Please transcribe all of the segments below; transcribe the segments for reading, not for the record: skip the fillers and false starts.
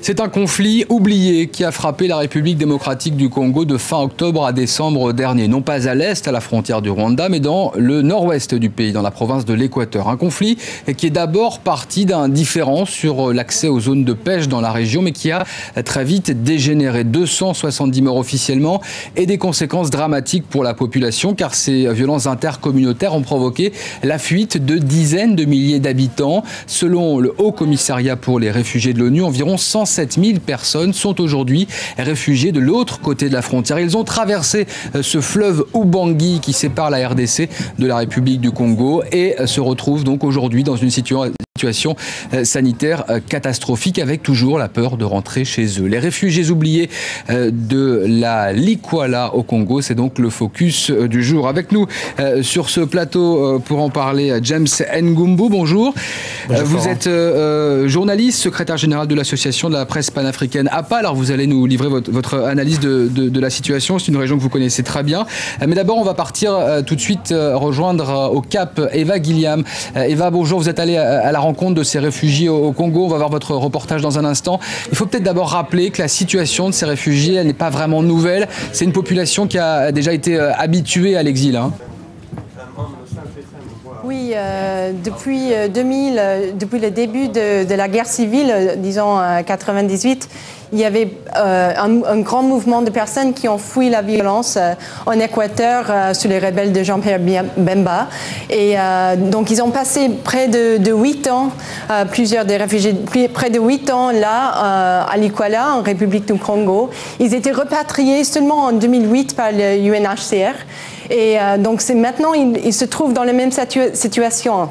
C'est un conflit oublié qui a frappé la République démocratique du Congo de fin octobre à décembre dernier. Non pas à l'est, à la frontière du Rwanda, mais dans le nord-ouest du pays, dans la province de l'Équateur. Un conflit qui est d'abord parti d'un différend sur l'accès aux zones de pêche dans la région, mais qui a très vite dégénéré. 270 morts officiellement et des conséquences dramatiques pour la population, car ces violences intercommunautaires ont provoqué la fuite de dizaines de milliers d'habitants. Selon le Haut Commissariat pour les réfugiés de l'ONU, environ 107 000 personnes sont aujourd'hui réfugiées de l'autre côté de la frontière. Ils ont traversé ce fleuve Ubangi qui sépare la RDC de la République du Congo et se retrouvent donc aujourd'hui dans une situation sanitaire catastrophique avec toujours la peur de rentrer chez eux. Les réfugiés oubliés de la Likwala au Congo, c'est donc le focus du jour. Avec nous sur ce plateau pour en parler, James Ngumbu, bonjour. Bonjour vous êtes journaliste, secrétaire général de l'association de la presse panafricaine APA. Alors vous allez nous livrer votre analyse de la situation. C'est une région que vous connaissez très bien. Mais d'abord, on va partir tout de suite rejoindre au Cap Eva Gilliam. Eva, bonjour, vous êtes allée à la rencontre de ces réfugiés au Congo. On va voir votre reportage dans un instant. Il faut peut-être d'abord rappeler que la situation de ces réfugiés, elle n'est pas vraiment nouvelle. C'est une population qui a déjà été habituée à l'exil. Hein. Oui, depuis 2000, depuis le début de la guerre civile, disons 98, il y avait un grand mouvement de personnes qui ont fui la violence en Équateur sous les rebelles de Jean-Pierre Bemba. Et donc, ils ont passé près de 8 ans, plusieurs des réfugiés, près de 8 ans là, à Likwala, en République du Congo. Ils étaient repatriés seulement en 2008 par le UNHCR. Et donc, maintenant, ils se trouvent dans la même situation.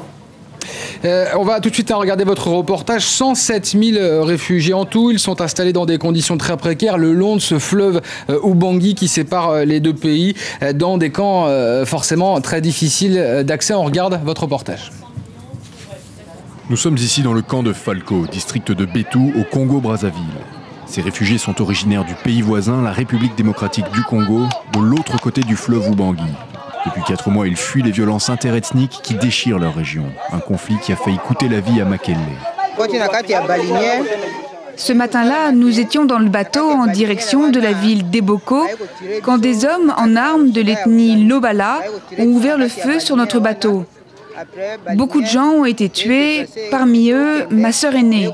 On va tout de suite regarder votre reportage. 107 000 réfugiés en tout. Ils sont installés dans des conditions très précaires le long de ce fleuve Ubangi qui sépare les deux pays, dans des camps forcément très difficiles d'accès. On regarde votre reportage. Nous sommes ici dans le camp de Falco, district de Betou, au Congo-Brazzaville. Ces réfugiés sont originaires du pays voisin, la République démocratique du Congo, de l'autre côté du fleuve Ubangi. Depuis 4 mois, ils fuient les violences interethniques qui déchirent leur région. Un conflit qui a failli coûter la vie à Makele. Ce matin-là, nous étions dans le bateau en direction de la ville d'Eboko quand des hommes en armes de l'ethnie Lobala ont ouvert le feu sur notre bateau. Beaucoup de gens ont été tués, parmi eux ma sœur aînée.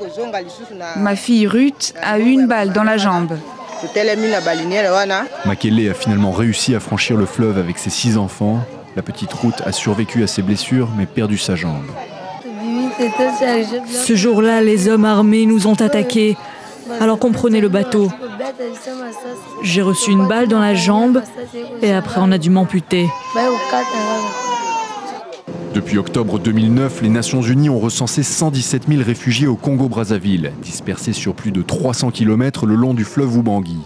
Ma fille Ruth a eu une balle dans la jambe. Makele a finalement réussi à franchir le fleuve avec ses 6 enfants. La petite Ruth a survécu à ses blessures mais perdu sa jambe. Ce jour-là, les hommes armés nous ont attaqués alors qu'on prenait le bateau. J'ai reçu une balle dans la jambe et après on a dû m'amputer. Depuis octobre 2009, les Nations Unies ont recensé 117 000 réfugiés au Congo-Brazzaville, dispersés sur plus de 300 km le long du fleuve Ubangi.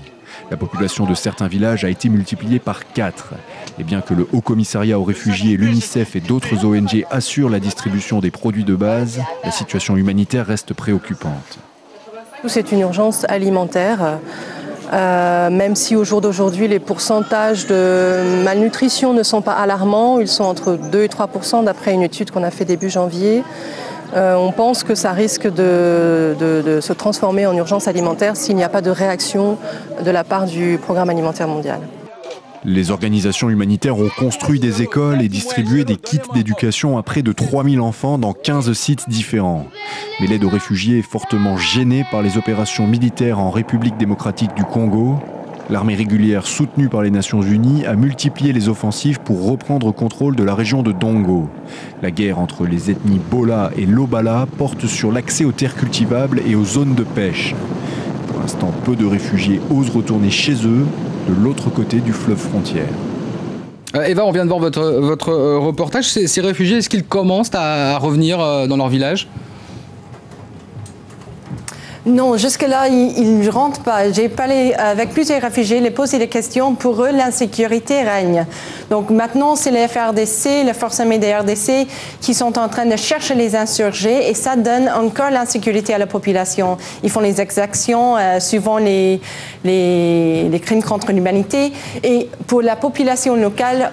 La population de certains villages a été multipliée par 4. Et bien que le Haut Commissariat aux réfugiés, l'UNICEF et d'autres ONG assurent la distribution des produits de base, la situation humanitaire reste préoccupante. C'est une urgence alimentaire. Même si au jour d'aujourd'hui, les pourcentages de malnutrition ne sont pas alarmants, ils sont entre 2 et 3% d'après une étude qu'on a fait début janvier. On pense que ça risque de se transformer en urgence alimentaire s'il n'y a pas de réaction de la part du Programme alimentaire mondial. Les organisations humanitaires ont construit des écoles et distribué des kits d'éducation à près de 3000 enfants dans 15 sites différents. Mais l'aide aux réfugiés est fortement gênée par les opérations militaires en République démocratique du Congo. L'armée régulière soutenue par les Nations Unies a multiplié les offensives pour reprendre contrôle de la région de Dongo. La guerre entre les ethnies Bola et Lobala porte sur l'accès aux terres cultivables et aux zones de pêche. Pour l'instant, peu de réfugiés osent retourner chez eux, de l'autre côté du fleuve frontière. Eva, on vient de voir votre reportage. Ces réfugiés, est-ce qu'ils commencent à revenir dans leur village ? Non, jusque-là, ils ne rentrent pas. J'ai parlé avec plusieurs réfugiés, les posé des questions. Pour eux, l'insécurité règne. Donc maintenant, c'est les FRDC, les forces armées des RDC, qui sont en train de chercher les insurgés et ça donne encore l'insécurité à la population. Ils font les exactions suivant les crimes contre l'humanité. Et pour la population locale,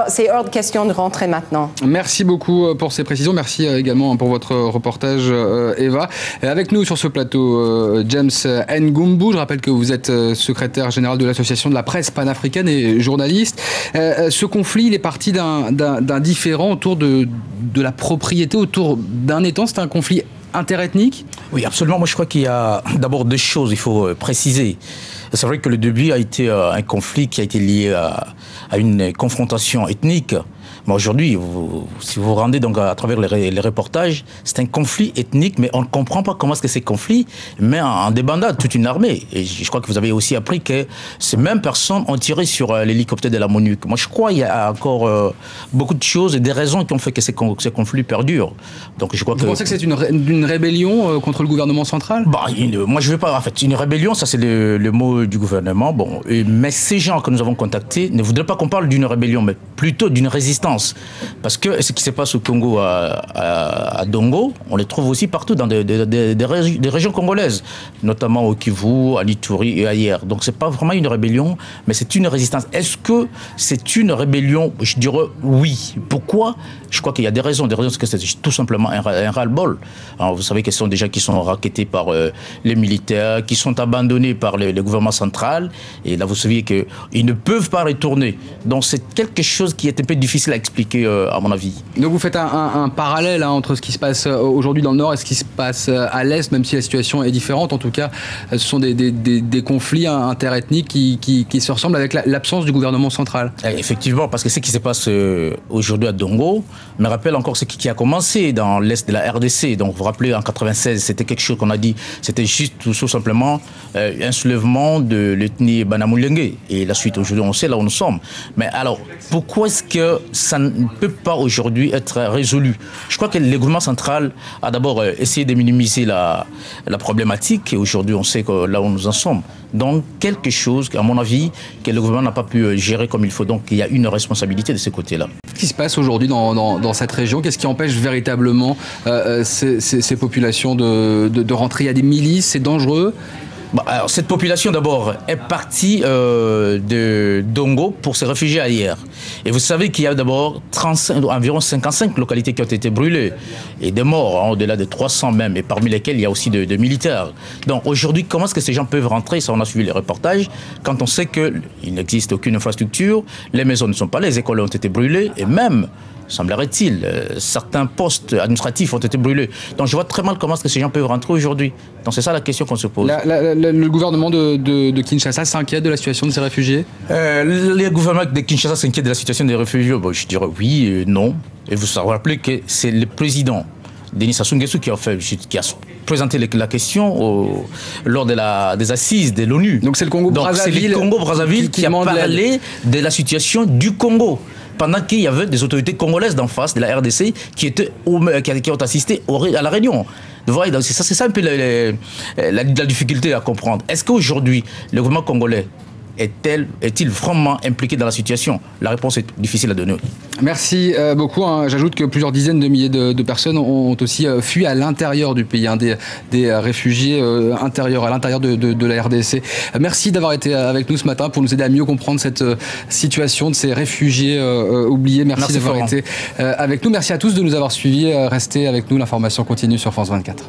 c'est hors de question de rentrer maintenant. Merci beaucoup pour ces précisions. Merci également pour votre reportage, Eva. Avec nous sur ce plateau, James Ngumbu. Je rappelle que vous êtes secrétaire général de l'Association de la presse panafricaine et journaliste. Ce conflit, il est parti d'un différend autour de la propriété, autour d'un étang. C'est un conflit interethnique ? Oui, absolument. Moi, je crois qu'il y a d'abord deux choses, il faut préciser. C'est vrai que le début a été un conflit qui a été lié à une confrontation ethnique. Mais aujourd'hui, si vous vous rendez donc à travers les reportages, c'est un conflit ethnique, mais on ne comprend pas comment est-ce que ces conflits met en débandade toute une armée. Et je crois que vous avez aussi appris que ces mêmes personnes ont tiré sur l'hélicoptère de la MONUC. Moi, je crois qu'il y a encore beaucoup de choses et des raisons qui ont fait que ces conflits perdurent. Donc, je crois vous pensez que c'est une rébellion contre le gouvernement central ? Moi, je ne veux pas. En fait, une rébellion, ça c'est le mot du gouvernement. Bon, mais ces gens que nous avons contactés ne voudraient pas qu'on parle d'une rébellion, mais plutôt d'une résistance. Parce que ce qui se passe au Congo, à Dongo, on les trouve aussi partout dans des régions congolaises, notamment au Kivu, à l'Ituri et ailleurs. Donc c'est pas vraiment une rébellion, mais c'est une résistance. Est-ce que c'est une rébellion ? Je dirais oui. Pourquoi ? Je crois qu'il y a des raisons. Des raisons, c'est que c'est tout simplement un ras-le-bol. Alors, vous savez que ce sont des gens qui sont rackettés par les militaires, qui sont abandonnés par le gouvernement central. Et là, vous savez qu'ils ne peuvent pas retourner. Donc c'est quelque chose qui est un peu difficile à expliquer, à mon avis. Donc vous faites un parallèle entre ce qui se passe aujourd'hui dans le Nord et ce qui se passe à l'Est, même si la situation est différente. En tout cas, ce sont des conflits interethniques qui se ressemblent avec l'absence du gouvernement central. Effectivement, parce que ce qui se passe aujourd'hui à Dongo me rappelle encore ce qui a commencé dans l'Est de la RDC. Donc vous vous rappelez, en 96, c'était quelque chose qu'on a dit, c'était juste tout simplement un soulèvement de l'ethnie Banyamulenge. Et la suite, aujourd'hui, on sait là où nous sommes. Mais alors, pourquoi est-ce que ça ne peut pas aujourd'hui être résolu? Je crois que le gouvernement central a d'abord essayé de minimiser la problématique. Et aujourd'hui, on sait que là où nous en sommes. Donc, quelque chose, à mon avis, que le gouvernement n'a pas pu gérer comme il faut. Donc, il y a une responsabilité de ce côté-là. Qu'est-ce qui se passe aujourd'hui dans cette région? Qu'est-ce qui empêche véritablement ces populations de rentrer? Il y a des milices, c'est dangereux? Alors, cette population, d'abord, est partie de Dongo pour se réfugier ailleurs. Et vous savez qu'il y a d'abord environ 55 localités qui ont été brûlées. Et des morts, au-delà de 300 même, et parmi lesquels il y a aussi de militaires. Donc aujourd'hui, comment est-ce que ces gens peuvent rentrer? Ça, on a suivi les reportages. Quand on sait qu'il n'existe aucune infrastructure, les maisons ne sont pas là, les écoles ont été brûlées, et même, semblerait-il, certains postes administratifs ont été brûlés. Donc je vois très mal comment est-ce que ces gens peuvent rentrer aujourd'hui. Donc c'est ça la question qu'on se pose. Le gouvernement de Kinshasa s'inquiète de la situation de ces réfugiés? Le gouvernement de Kinshasa s'inquiète de la situation des réfugiés. Bon, je dirais oui et non. Et vous savez rappeler que c'est le président Denis Sassou Nguesso qui a présenté la question lors des assises de l'ONU. Donc c'est le Congo-Brazzaville qui a parlé de la situation du Congo. Pendant qu'il y avait des autorités congolaises d'en face de la RDC qui ont assisté à la réunion. Vous voyez, c'est ça un peu la difficulté à comprendre. Est-ce qu'aujourd'hui, le gouvernement congolais est-il vraiment impliqué dans la situation? La réponse est difficile à donner. Merci beaucoup. J'ajoute que plusieurs dizaines de milliers de personnes ont aussi fui à l'intérieur du pays, des réfugiés intérieurs, à l'intérieur de la RDC. Merci d'avoir été avec nous ce matin pour nous aider à mieux comprendre cette situation de ces réfugiés oubliés. Merci d'avoir été avec nous. Merci à tous de nous avoir suivis. Restez avec nous, l'information continue sur France 24.